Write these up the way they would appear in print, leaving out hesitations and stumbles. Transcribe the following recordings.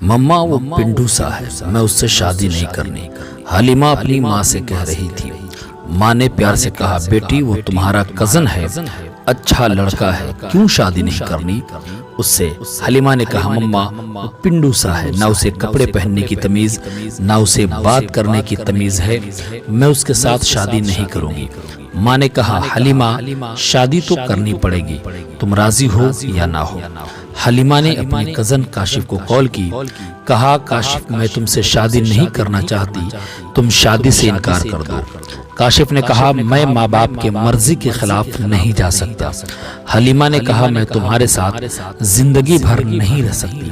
مما وہ پنڈو سا ہے، میں اس سے شادی نہیں کرنی، حلیمہ اپنی ماں سے کہہ رہی تھی۔ ماں نے پیار سے کہا، بیٹی وہ تمہارا کزن ہے، اچھا لڑکا ہے، کیوں شادی نہیں کرنی اس سے؟ حلیمہ نے کہا، مما وہ پنڈو سا ہے، نہ اسے کپڑے پہننے کی تمیز، نہ اسے بات کرنے کی تمیز ہے، میں اس کے ساتھ شادی نہیں کروں گی۔ ماں نے کہا، حلیمہ شادی تو کرنی پڑے گی، تم راضی ہو یا نہ ہو؟ حلیمہ نے اپنے کزن کاشف کو کال کی، کہا، کاشف میں تم سے شادی نہیں کرنا چاہتی، تم شادی سے انکار کر دو۔ کاشف نے کہا، میں ماں باپ کے مرضی کے خلاف نہیں جا سکتا۔ حلیمہ نے کہا، میں تمہارے ساتھ زندگی بھر نہیں رہ سکتی۔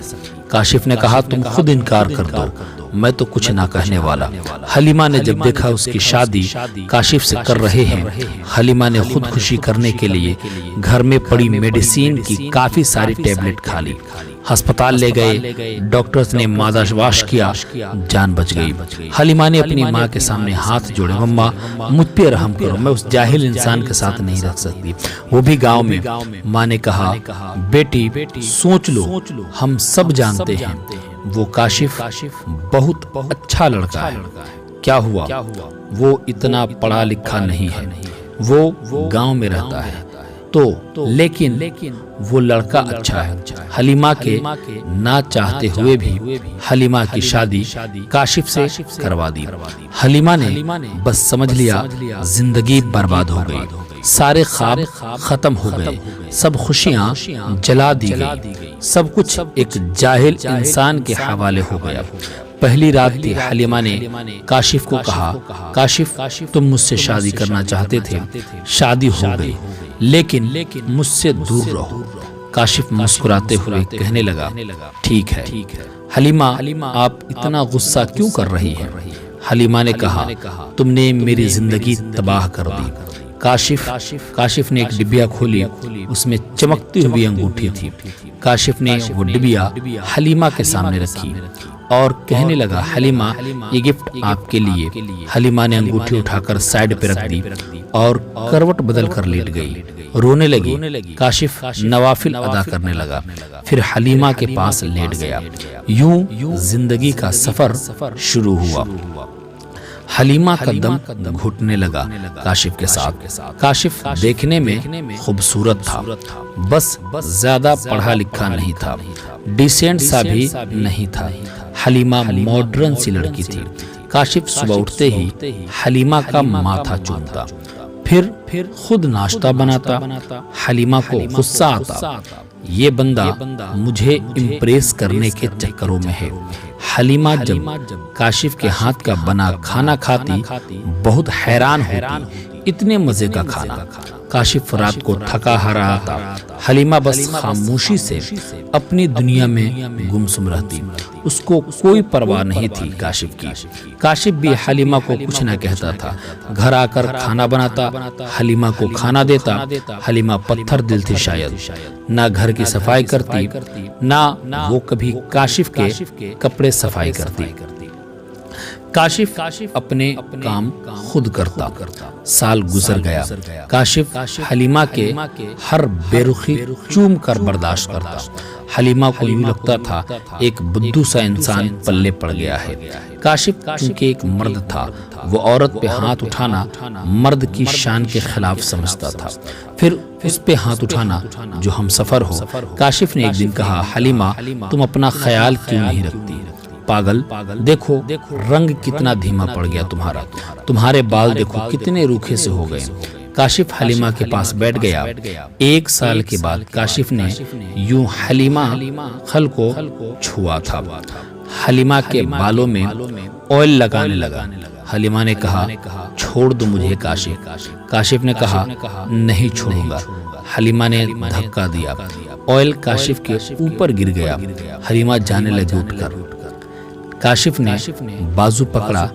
کاشف نے کہا، تم خود انکار کر دو، میں تو کچھ نہ کہنے والا۔ حلیمہ نے جب دیکھا اس کی شادی کاشف سے کر رہے ہیں، حلیمہ نے خودکشی کرنے کے لیے گھر میں پڑی میڈیسین کی کافی ساری ٹیبلٹ کھا لی۔ ہسپتال لے گئے، ڈاکٹرز نے مادہ واش کیا، جان بچ گئی۔ حلیمہ نے اپنی ماں کے سامنے ہاتھ جوڑے، مما مجھ پہ رحم کرو، میں اس جاہل انسان کے ساتھ نہیں رہ سکتی، وہ بھی گاؤں میں۔ ماں نے کہا، بیٹی سوچ لو، ہم سب جانتے ہیں وہ کاشف بہت اچھا لڑکا ہے، کیا ہوا وہ اتنا پڑھا لکھا نہیں ہے، وہ گاؤں میں رہتا ہے تو لیکن وہ لڑکا اچھا ہے۔ حلیمہ کے نہ چاہتے ہوئے بھی حلیمہ کی شادی کاشف سے کروا دی۔ حلیمہ نے بس سمجھ لیا زندگی برباد ہو گئی، سارے خواب ختم ہو گئے، سب خوشیاں جلا دی گئی، سب کچھ ایک جاہل انسان کے حوالے ہو گیا۔ پہلی رات تھی، حلیمہ نے کاشف کو کہا، کاشف تم مجھ سے شادی کرنا چاہتے تھے، شادی ہو گئی، لیکن مجھ سے دور رہو۔ کاشف مسکراتے ہوئے کہنے لگا، ٹھیک ہے۔ حلیمہ آپ اتنا غصہ کیوں کر رہی ہیں؟ حلیمہ نے کہا، تم نے میری زندگی تباہ کر دی۔ کاشف نے ایک ڈبیا کھولی، اس میں چمکتی ہوئی انگوٹھی تھی۔ کاشف نے وہ ڈبیا حلیمہ کے سامنے رکھی اور کہنے لگا، حلیمہ یہ گفٹ آپ کے لیے۔ حلیمہ نے انگوٹھی اٹھا کر سائیڈ پہ رکھ دی اور کروٹ بدل کر لیٹ گئی، رونے لگی۔ کاشف نوافل ادا کرنے لگا، پھر حلیمہ کے پاس لیٹ گیا۔ یوں زندگی کا سفر شروع ہوا۔ حلیمہ کا دم گھٹنے لگا کاشف کے ساتھ۔ کاشف دیکھنے میں خوبصورت تھا، بس زیادہ پڑھا لکھا نہیں تھا، ڈیسینٹ سا بھی نہیں تھا۔ حلیمہ ماڈرن سی لڑکی تھی۔ کاشف صبح اٹھتے ہی حلیمہ کا ماتھا چومتا، پھر خود ناشتہ بناتا۔ حلیمہ کو غصہ آتا، یہ بندہ مجھے امپریس کرنے کے چکروں میں ہے۔ حلیمہ جب کاشف کے ہاتھ کا بنا کھانا کھاتی بہت حیران ہوتی، اتنے مزے کا کھانا۔ کاشف رات کو تھکا ہارا آتا، حلیمہ بس خاموشی سے اپنی دنیا میں گمسم رہتی، اس کو کوئی پرواہ نہیں تھی کاشف کی۔ کاشف بھی حلیمہ کو کچھ نہ کہتا تھا، گھر آ کر کھانا بناتا، حلیمہ کو کھانا دیتا۔ حلیمہ پتھر دل تھی شاید، نہ گھر کی صفائی کرتی، نہ وہ کبھی کاشف کے کپڑے صفائی کرتی۔ کاشف اپنے کام خود کرتا۔ سال گزر گیا، کاشف حلیمہ کے ہر بے رخی چوم کر برداشت کرتا۔ حلیمہ کو یوں لگتا تھا ایک بدھو سا انسان پلے پڑ گیا ہے۔ کاشف چونکہ ایک مرد تھا، وہ عورت پہ ہاتھ اٹھانا مرد کی شان کے خلاف سمجھتا تھا، پھر اس پہ ہاتھ اٹھانا جو ہم سفر ہو۔ کاشف نے ایک دن کہا، حلیمہ تم اپنا خیال کیوں نہیں رکھتی؟ پاگل، دیکھو رنگ کتنا دھیما پڑ گیا تمہارا، تمہارے بال دیکھو کتنے روکھے سے ہو گئے۔ کاشف حلیمہ کے پاس بیٹھ گیا۔ ایک سال کے بعد کاشف نے یوں حلیمہ خل کو چھوا تھا۔ حلیمہ کے بالوں میں آئل لگانے لگا۔ حلیمہ نے کہا، چھوڑ دو مجھے کاشف۔ کاشف نے کہا، نہیں چھوڑوں گا۔ حلیمہ نے دھکا دیا، آئل کاشف کے اوپر گر گیا۔ حلیمہ جانے لگی اٹھ کر۔ کاشف نے بازو پکڑا،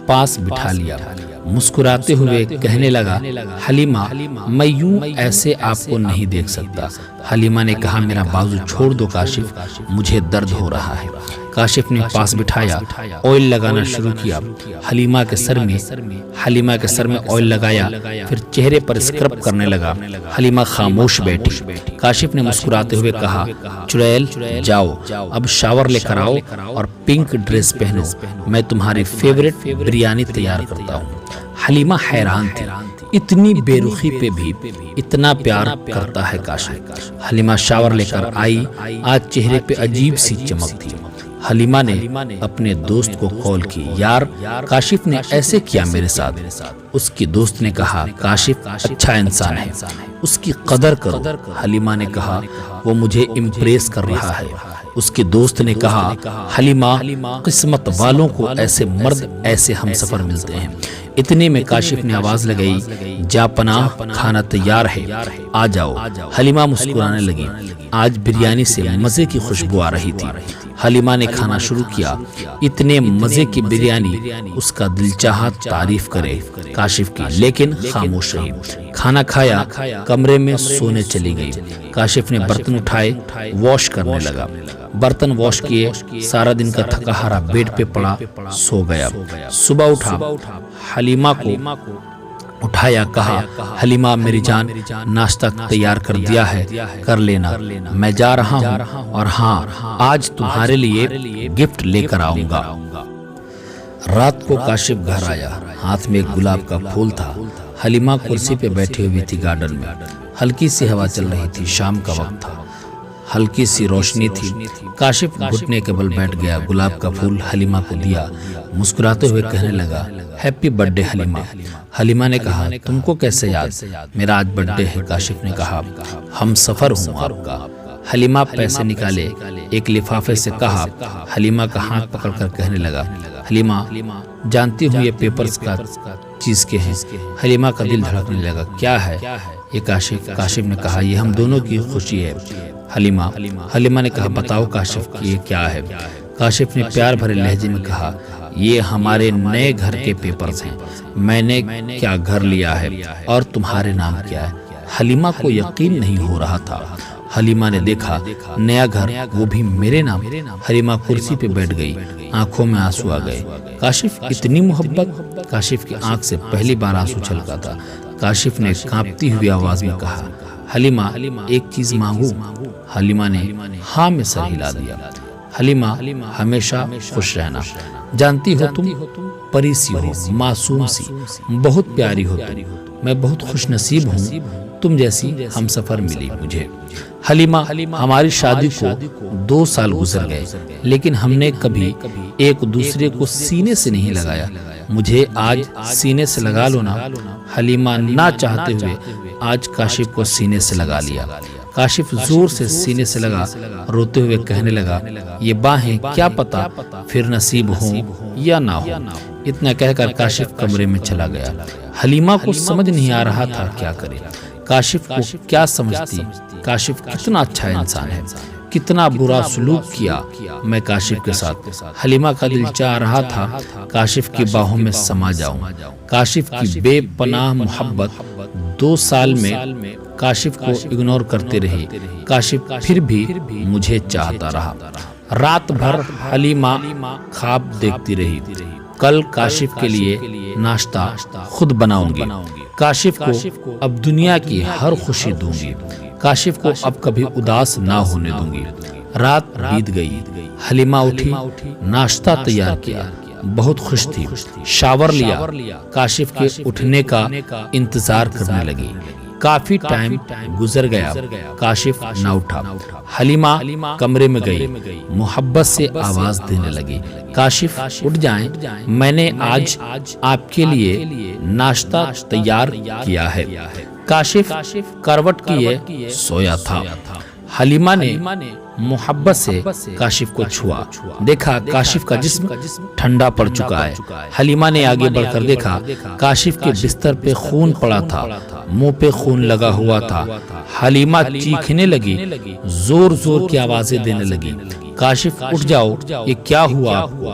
پاس بٹھا لیا، مسکراتے ہوئے کہنے لگا، حلیمہ میں یوں ایسے آپ کو نہیں دیکھ سکتا۔ حلیمہ نے کہا، میرا بازو چھوڑ دو کاشف، مجھے درد ہو رہا ہے۔ کاشف نے پاس بٹھایا، آئل لگانا شروع کیا، حلیمہ کے سر میں آئل لگایا، پھر چہرے پر اسکرب کرنے لگا۔ حلیمہ خاموش بیٹھی۔ کاشف نے مسکراتے ہوئے کہا، چڑیل جاؤ اب شاور لے کر آؤ اور پنک ڈریس پہنو، میں تمہاری فیورٹ بریانی تیار کرتا ہوں۔ حلیمہ حیران تھی، اتنی بے رخی پہ بھی اتنا پیار کرتا ہے کاشف۔ حلیمہ شاور لے کر آئی، آج چہرے پہ عجیب سی چمک تھی۔ حلیمہ نے اپنے دوست کو کال کی، یار کاشف نے ایسے کیا میرے ساتھ۔ اس کی دوست نے کہا، کاشف اچھا انسان ہے، اس کی قدر کرو۔ حلیمہ نے کہا، وہ مجھے امپریس کر رہا ہے۔ اس کے دوست نے کہا، حلیمہ قسمت والوں کو ایسے مرد ایسے ہم سفر ملتے ہیں۔ اتنے میں کاشف نے آواز لگائی، جا پناہ کھانا تیار ہے، آ جاؤ۔ حلیمہ مسکرانے لگی، آج بریانی سے مزے کی خوشبو آ رہی تھی۔ حلیمہ نے کھانا شروع کیا، اتنے مزے کی بریانی اس کا دل چاہا تعریف کرے کاشف کی، لیکن خاموش رہی۔ کھانا کھایا، کمرے میں سونے چلی گئی۔ کاشف نے برتن اٹھائے، واش کرنے لگا۔ برتن واش کیے، سارا دن کا تھکا ہارا بیڈ پہ پڑا، سو گیا۔ صبح اٹھا، حلیمہ کو اٹھایا، کہا، حلیمہ میری جان ناشتہ تیار کر دیا ہے، کر لینا، میں جا رہا ہوں، اور ہاں آج تمہارے لیے گفٹ لے کر آؤں گا۔ رات کو کاشف گھر آیا، ہاتھ میں ایک گلاب کا پھول تھا۔ حلیمہ کرسی پہ بیٹھی ہوئی تھی گارڈن میں، ہلکی سی ہوا چل رہی تھی، شام کا وقت تھا، ہلکی سی روشنی تھی۔ کاشف گھٹنے کے بل بیٹھ گیا، گلاب کا پھول حلیمہ کو دیا، مسکراتے ہوئے کہنے لگا، happy birthday Halima. Halima نے کہا، تم کو کیسے یاد؟ میرا آج برتھ ڈے ہے۔ کاشف نے کہا، ہم سفر ہوں آپ کا۔ حلیمہ پیسے نکالے، ایک لفافے سے کہا۔ حلیمہ کا ہاتھ پکڑ کر کہنے لگا، حلیمہ جانتی ہوں یہ پیپرز کا چیز کے ہیں۔ حلیمہ کا دل دھڑکنے لگا، کیا ہے یہ کاشف نے کہا، یہ ہم دونوں کی خوشی ہے۔ حلیمہ نے کہا، بتاؤ کاشف کہ یہ کیا ہے؟ کاشف نے پیار بھرے لہجے میں کہا، یہ ہمارے نئے گھر کے پیپرز ہیں، میں نے کیا گھر لیا ہے اور تمہارے نام کیا ہے۔ حلیمہ کو یقین نہیں ہو رہا تھا۔ حلیمہ نے دیکھا نیا گھر، وہ بھی میرے نام۔ حلیمہ کرسی پہ بیٹھ گئی، آنکھوں میں آنسو آ گئے۔ کاشف اتنی محبت؟ کاشف کی آنکھ سے پہلی بار آنسو چھلکا تھا۔ کاشف نے کانپتی ہوئی آواز میں کہا، حلیمہ ایک چیز مانگوں؟ حلیمہ نے ہاں میں سر ہلا دیا۔ حلیمہ ہمیشہ خوش رہنا، جانتی ہو تم پری سی ہو، معصوم سی، بہت پیاری ہو تم، میں بہت خوش نصیب ہوں تم جیسی ہم سفر ملی مجھے۔ حلیمہ ہماری شادی کو 2 سال گزر گئے، لیکن ہم نے کبھی ایک دوسرے کو سینے سے نہیں لگایا، مجھے آج سینے سے لگا لو نا۔ حلیمہ نہ چاہتے ہوئے آج کاشف کو سینے سے لگا لیا۔ کاشف زور سے سینے سے لگا، روتے ہوئے کہنے لگا، یہ باہیں کیا پتا پھر نصیب ہوں یا نہ ہو۔ اتنا کہہ کر کاشف کمرے میں چلا گیا۔ حلیمہ کو سمجھ نہیں آ رہا تھا کیا کرے، کاشف کو کیا سمجھتی، کاشف کتنا اچھا انسان ہے، کتنا برا سلوک کیا میں کاشف کے ساتھ۔ حلیمہ کا دل چاہ رہا تھا کاشف کی باہوں میں سما جاؤں۔ کاشف کی بے پناہ محبت 2 سال میں کاشف کو اگنور کرتے رہی، کاشف پھر بھی مجھے چاہتا رہا۔ رات بھر حلیمہ خواب دیکھتی رہی، کل کاشف کے لیے ناشتہ خود بناؤں گی، کاشف کو اب دنیا کی ہر خوشی دوں گی، کاشف کو اب کبھی اداس نہ ہونے دوں گی۔ رات بیت گئی، حلیمہ اٹھی، ناشتہ تیار کیا، بہت خوش تھی، شاور لیا، کاشف کے اٹھنے کا انتظار کرنے لگی۔ کافی ٹائم گزر گیا، کاشف نہ اٹھا۔ حلیمہ کمرے میں گئی، محبت سے آواز دینے لگی، کاشف اٹھ جائیں، میں نے آج آپ کے لیے ناشتہ تیار کیا ہے۔ کاشف کروٹ کیے سویا تھا۔ حلیمہ نے محبت سے کاشف کو چھوا، دیکھا کاشف کا جسم ٹھنڈا پڑ چکا ہے۔ حلیمہ نے آگے بڑھ کر دیکھا کاشف کے بستر پہ خون پڑا تھا، منہ پہ خون لگا ہوا تھا۔ حلیمہ چیخنے لگی، زور زور کی آوازیں دینے لگی، کاشف اٹھ جاؤ، یہ کیا ہوا آپ کو؟